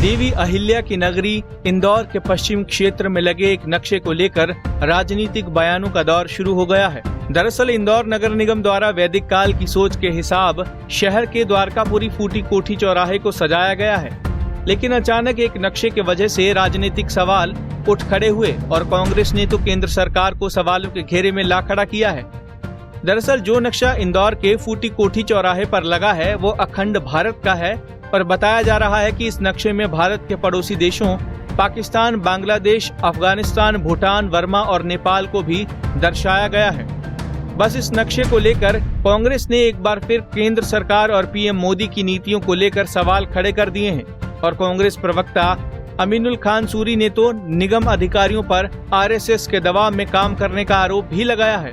देवी अहिल्या की नगरी इंदौर के पश्चिम क्षेत्र में लगे एक नक्शे को लेकर राजनीतिक बयानों का दौर शुरू हो गया है। दरअसल इंदौर नगर निगम द्वारा वैदिक काल की सोच के हिसाब शहर के द्वारकापुरी फूटी कोठी चौराहे को सजाया गया है, लेकिन अचानक एक नक्शे की वजह से राजनीतिक सवाल उठ खड़े हुए और कांग्रेस ने तो केंद्र सरकार को सवालों के घेरे में ला खड़ा किया है। दरअसल जो नक्शा इंदौर के फूटी कोठी चौराहे पर लगा है वो अखंड भारत का है, पर बताया जा रहा है कि इस नक्शे में भारत के पड़ोसी देशों पाकिस्तान, बांग्लादेश, अफगानिस्तान, भूटान, वर्मा और नेपाल को भी दर्शाया गया है। बस इस नक्शे को लेकर कांग्रेस ने एक बार फिर केंद्र सरकार और पीएम मोदी की नीतियों को लेकर सवाल खड़े कर दिए हैं और कांग्रेस प्रवक्ता अमीनुल खान सूरी ने तो निगम अधिकारियों पर आरएसएस के दबाव में काम करने का आरोप भी लगाया है।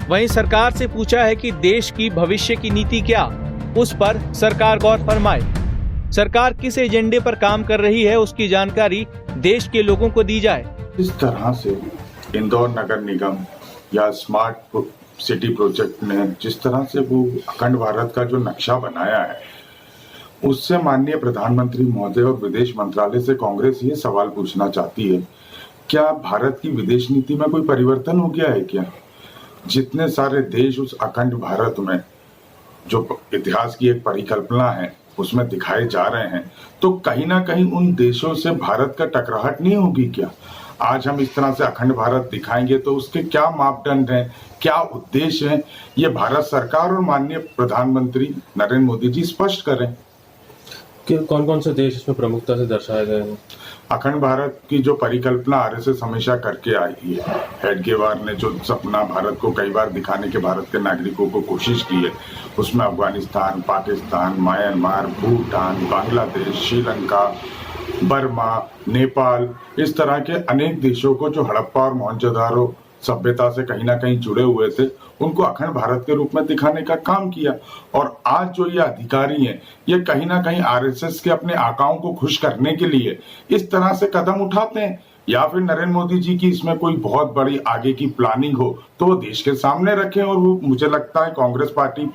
वहीं सरकार से पूछा है कि देश की भविष्य की नीति क्या, उस पर सरकार गौर फरमाए। सरकार किस एजेंडे पर काम कर रही है उसकी जानकारी देश के लोगों को दी जाए। इस तरह से इंदौर नगर निगम या स्मार्ट सिटी प्रोजेक्ट ने जिस तरह से वो अखंड भारत का जो नक्शा बनाया है, उससे माननीय प्रधानमंत्री महोदय और विदेश मंत्रालय से कांग्रेस ये सवाल पूछना चाहती है, क्या भारत की विदेश नीति में कोई परिवर्तन हो गया है क्या? जितने सारे देश उस अखंड भारत में जो इतिहास की एक परिकल्पना है उसमें दिखाए जा रहे हैं, तो कहीं ना कहीं उन देशों से भारत का टकराहट नहीं होगी क्या? आज हम इस तरह से अखंड भारत दिखाएंगे तो उसके क्या मापदंड हैं, क्या उद्देश्य हैं, ये भारत सरकार और माननीय प्रधानमंत्री नरेंद्र मोदी जी स्पष्ट करें कि कौन कौन से देश इसमें प्रमुखता से दर्शाए गए हैं। अखंड भारत की जो परिकल्पना आरएसएस हमेशा करके आई है, हेडगेवार ने जो सपना भारत को कई बार दिखाने के भारत के नागरिकों को कोशिश की है, उसमें अफगानिस्तान, पाकिस्तान, म्यांमार, भूटान, बांग्लादेश, श्रीलंका, बर्मा, नेपाल, इस तरह के अनेक देशों को जो हड़प्पा और मोहनजोदारो सभ्यता से कहीं ना कहीं जुड़े हुए थे, उनको अखंड भारत के रूप में दिखाने का काम किया। और आज जो ये अधिकारी हैं, ये कहीं ना कहीं आरएसएस के अपने आकाओं को खुश करने के लिए इस तरह से कदम उठाते हैं, या फिर नरेंद्र मोदी जी की इसमें कोई बहुत बड़ी आगे की प्लानिंग हो तो वो देश के सामने रखें। और वो मुझे लगता है कांग्रेस पार्टी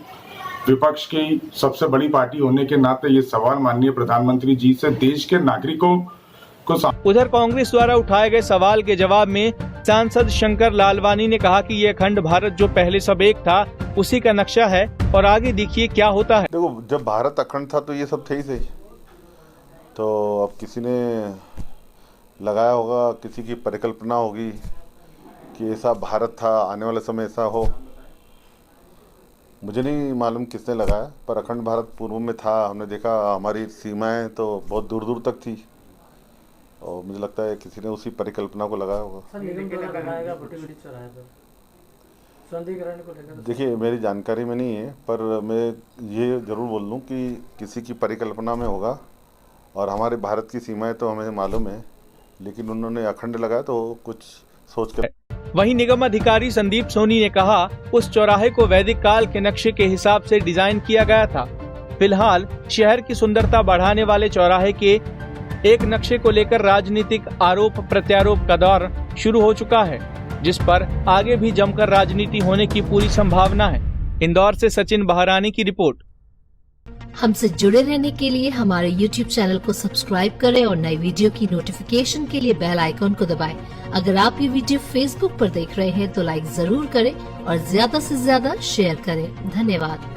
विपक्ष की सबसे बड़ी पार्टी होने के नाते ये सवाल माननीय प्रधानमंत्री जी से देश के नागरिकों को। उधर कांग्रेस द्वारा उठाए गए सवाल के जवाब में सांसद शंकर लालवानी ने कहा कि ये अखंड भारत जो पहले सब एक था उसी का नक्शा है और आगे देखिए क्या होता है। देखो, जब भारत अखंड था तो ये सब थे ही सही, तो अब किसी ने लगाया होगा, किसी की परिकल्पना होगी कि ऐसा भारत था, आने वाले समय ऐसा हो। मुझे नहीं मालूम किसने लगाया, पर अखंड भारत पूर्व में था। हमने देखा हमारी सीमाएं तो बहुत दूर दूर तक थी और मुझे लगता है किसी ने उसी परिकल्पना को लगाया होगा। देखिए, मेरी जानकारी में नहीं है, पर मैं ये ज़रूर बोल दूँ कि किसी की परिकल्पना में होगा। और हमारे भारत की सीमाएं तो हमें मालूम है, लेकिन उन्होंने अखंड लगाया तो कुछ सोच कर। वहीं निगम अधिकारी संदीप सोनी ने कहा उस चौराहे को वैदिक काल के नक्शे के हिसाब से डिजाइन किया गया था। फिलहाल शहर की सुंदरता बढ़ाने वाले चौराहे के एक नक्शे को लेकर राजनीतिक आरोप प्रत्यारोप का दौर शुरू हो चुका है, जिस पर आगे भी जमकर राजनीति होने की पूरी संभावना है। इंदौर से सचिन बहरानी की रिपोर्ट। हमसे जुड़े रहने के लिए हमारे YouTube चैनल को सब्सक्राइब करें और नई वीडियो की नोटिफिकेशन के लिए बेल आइकॉन को दबाएं। अगर आप ये वीडियो Facebook पर देख रहे हैं तो लाइक जरूर करें और ज्यादा से ज्यादा शेयर करें। धन्यवाद।